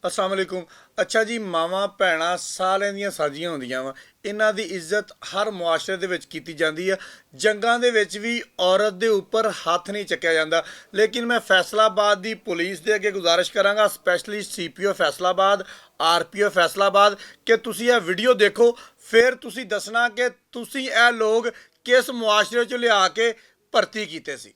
अस्सलाम वालेकुम। अच्छा जी, मावां भैणां सारें ਦੀਆਂ ਸਾਂਝੀਆਂ ਹੁੰਦੀਆਂ ਵਾ। ਇਹਨਾਂ ਦੀ ਇੱਜ਼ਤ ਹਰ ਮੁਆਸ਼ਰੇ ਦੇ ਵਿੱਚ ਕੀਤੀ ਜਾਂਦੀ ਹੈ। ਜੰਗਾਂ ਦੇ ਵਿੱਚ ਵੀ ਔਰਤ ਦੇ ਉੱਪਰ ਹੱਥ ਨਹੀਂ ਚੱਕਿਆ ਜਾਂਦਾ। ਲੇਕਿਨ ਮੈਂ ਫੈਸਲਾਬਾਦ ਦੀ ਪੁਲਿਸ ਦੇ ਅੱਗੇ ਗੁਜ਼ਾਰਿਸ਼ ਕਰਾਂਗਾ, ਸਪੈਸ਼ਲੀ ਸੀਪੀਓ ਫੈਸਲਾਬਾਦ, ਆਰਪੀਓ ਫੈਸਲਾਬਾਦ, ਕਿ ਤੁਸੀਂ ਇਹ ਵੀਡੀਓ ਦੇਖੋ, ਫਿਰ ਤੁਸੀਂ ਦੱਸਣਾ ਕਿ ਤੁਸੀਂ ਇਹ ਲੋਕ ਕਿਸ ਮੁਆਸ਼ਰੇ 'ਚ ਲਿਆ ਕੇ ਭਰਤੀ ਕੀਤੇ ਸੀ।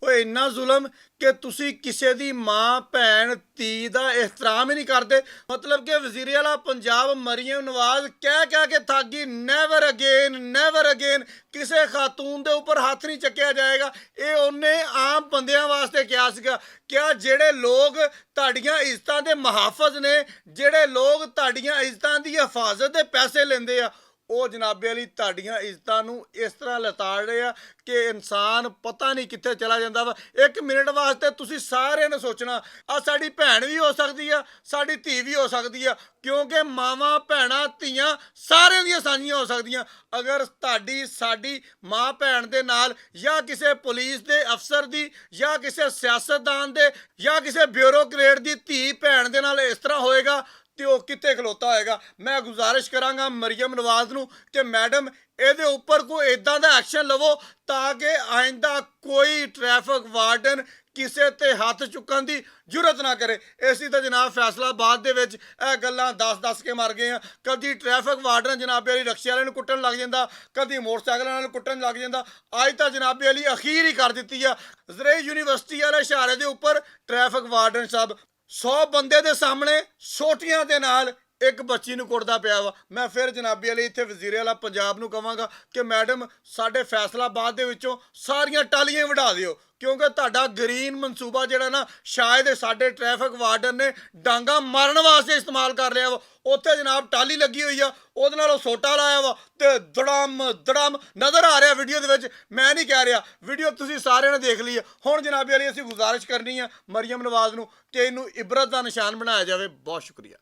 ਓਏ ਇੰਨਾ ਜ਼ੁਲਮ ਕਿ ਤੁਸੀਂ ਕਿਸੇ ਦੀ ਮਾਂ ਭੈਣ ਧੀ ਦਾ ਇਹਤਰਾਮ ਹੀ ਨਹੀਂ ਕਰਦੇ। ਮਤਲਬ ਕਿ ਵਜ਼ੀਰ ਆਲਾ ਪੰਜਾਬ ਮਰੀਮ ਨਵਾਜ਼ ਕਹਿ ਕੇ ਥੱਕ ਗਈ, ਨੈਵਰ ਅਗੇਨ, ਨੈਵਰ ਅਗੇਨ ਕਿਸੇ ਖਾਤੂਨ ਦੇ ਉੱਪਰ ਹੱਥ ਨਹੀਂ ਚੱਕਿਆ ਜਾਏਗਾ। ਇਹ ਉਹਨੇ ਆਮ ਬੰਦਿਆਂ ਵਾਸਤੇ ਕਿਹਾ ਸੀਗਾ। ਕਿਆ ਜਿਹੜੇ ਲੋਕ ਤੁਹਾਡੀਆਂ ਇੱਜ਼ਤਾਂ ਦੇ ਮੁਹਾਫਿਜ਼ ਨੇ, ਜਿਹੜੇ ਲੋਕ ਤੁਹਾਡੀਆਂ ਇੱਜ਼ਤਾਂ ਦੀ ਹਿਫਾਜ਼ਤ ਦੇ ਪੈਸੇ ਲੈਂਦੇ ਆ, ਉਹ ਜਨਾਬੇ ਵਾਲੀ ਤੁਹਾਡੀਆਂ ਇੱਜ਼ਤਾਂ ਨੂੰ ਇਸ ਤਰ੍ਹਾਂ ਲਤਾੜ ਰਹੇ ਆ ਕਿ ਇਨਸਾਨ ਪਤਾ ਨਹੀਂ ਕਿੱਥੇ ਚਲਾ ਜਾਂਦਾ ਵਾ। ਇੱਕ ਮਿੰਟ ਵਾਸਤੇ ਤੁਸੀਂ ਸਾਰਿਆਂ ਨੇ ਸੋਚਣਾ, ਆ ਸਾਡੀ ਭੈਣ ਵੀ ਹੋ ਸਕਦੀ ਆ, ਸਾਡੀ ਧੀ ਵੀ ਹੋ ਸਕਦੀ ਆ, ਕਿਉਂਕਿ ਮਾਵਾਂ ਭੈਣਾਂ ਧੀਆਂ ਸਾਰਿਆਂ ਦੀਆਂ ਸਾਂਝੀਆਂ ਹੋ ਸਕਦੀਆਂ। ਅਗਰ ਤੁਹਾਡੀ ਸਾਡੀ ਮਾਂ ਭੈਣ ਦੇ ਨਾਲ, ਜਾਂ ਕਿਸੇ ਪੁਲਿਸ ਦੇ ਅਫਸਰ ਦੀ, ਜਾਂ ਕਿਸੇ ਸਿਆਸਤਦਾਨ ਦੇ, ਜਾਂ ਕਿਸੇ ਬਿਊਰੋਕਰੇਟ ਦੀ ਧੀ ਭੈਣ ਦੇ ਨਾਲ ਇਸ ਤਰ੍ਹਾਂ ਹੋਏਗਾ ਤੇ ਉਹ ਕਿੱਥੇ ਖਲੋਤਾ ਹੋਏਗਾ। ਮੈਂ ਗੁਜ਼ਾਰਿਸ਼ ਕਰਾਂਗਾ ਮਰੀਮ ਨਵਾਜ਼ ਨੂੰ ਕਿ ਮੈਡਮ ਇਹਦੇ ਉੱਪਰ ਕੋਈ ਇਦਾਂ ਦਾ ਐਕਸ਼ਨ ਲਵੋ ਤਾਂ ਕਿ ਆਇੰਦਾ ਕੋਈ ਟ੍ਰੈਫਿਕ ਵਾਰਡਨ ਕਿਸੇ ਤੇ ਹੱਥ ਚੁੱਕਣ ਦੀ ਜੁਰਤ ਨਾ ਕਰੇ। ਇਸੇ ਤਾਂ ਜਨਾਬ ਫੈਸਲਾਬਾਦ ਦੇ ਵਿੱਚ ਇਹ ਗੱਲਾਂ ਦੱਸ ਕੇ ਮਰ ਗਏ ਆ। ਕਦੀ ਟ੍ਰੈਫਿਕ ਵਾਰਡਨ ਜਨਾਬੇ ਵਾਲੀ ਰਕਸ਼ੇ ਵਾਲੇ ਨੂੰ ਕੁੱਟਣ ਲੱਗ ਜਾਂਦਾ, ਕਦੀ ਮੋਟਰਸਾਈਕਲਾਂ ਨਾਲ ਕੁੱਟਣ ਲੱਗ ਜਾਂਦਾ। ਅੱਜ ਤਾਂ ਜਨਾਬੇ ਵਾਲੀ ਅਖੀਰ ਹੀ ਕਰ ਦਿੱਤੀ ਆ। ਜ਼ਰੇ ਯੂਨੀਵਰਸਿਟੀ ਵਾਲੇ ਇਸ਼ਾਰੇ ਦੇ ਉੱਪਰ ਟ੍ਰੈਫਿਕ ਵਾਰਡਨ ਸਾਹਿਬ 100 ਬੰਦੇ ਦੇ ਸਾਹਮਣੇ ਛੋਟੀਆਂ ਦੇ ਨਾਲ ਇੱਕ ਬੱਚੀ ਨੂੰ ਕੁੱਟਦਾ ਪਿਆ ਵਾ। ਮੈਂ ਫਿਰ ਜਨਾਬੀ ਵਾਲੀ ਇੱਥੇ ਵਜ਼ੀਰ ਆਲਾ ਪੰਜਾਬ ਨੂੰ ਕਹਾਂਗਾ ਕਿ ਮੈਡਮ ਸਾਡੇ ਫੈਸਲਾਬਾਦ ਦੇ ਵਿੱਚੋਂ ਸਾਰੀਆਂ ਟਾਲੀਆਂ ਵਢਾ ਦਿਓ, ਕਿਉਂਕਿ ਤੁਹਾਡਾ ਗ੍ਰੀਨ ਮਨਸੂਬਾ ਜਿਹੜਾ ਨਾ ਸ਼ਾਇਦ ਸਾਡੇ ਟ੍ਰੈਫਿਕ ਵਾਰਡਨ ਨੇ ਡਾਂਗਾ ਮਾਰਨ ਵਾਸਤੇ ਇਸਤੇਮਾਲ ਕਰ ਲਿਆ ਵਾ। ਉੱਥੇ ਜਨਾਬ ਟਾਲੀ ਲੱਗੀ ਹੋਈ ਆ, ਉਹਦੇ ਨਾਲ ਉਹ ਸੋਟਾ ਲਾਇਆ ਵਾ ਤੇ ਦੜਮ ਨਜ਼ਰ ਆ ਰਿਹਾ ਵੀਡੀਓ ਦੇ ਵਿੱਚ। ਮੈਂ ਨਹੀਂ ਕਹਿ ਰਿਹਾ, ਵੀਡੀਓ ਤੁਸੀਂ ਸਾਰਿਆਂ ਨੇ ਦੇਖ ਲਈ ਆ। ਹੁਣ ਜਨਾਬੀ ਵਾਲੀ ਅਸੀਂ ਗੁਜ਼ਾਰਿਸ਼ ਕਰਨੀ ਆ ਮਰੀਮ ਨਵਾਜ਼ ਨੂੰ ਕਿ ਇਹਨੂੰ ਇਬਰਤ ਦਾ ਨਿਸ਼ਾਨ ਬਣਾਇਆ ਜਾਵੇ। ਬਹੁਤ ਸ਼ੁਕਰੀਆ।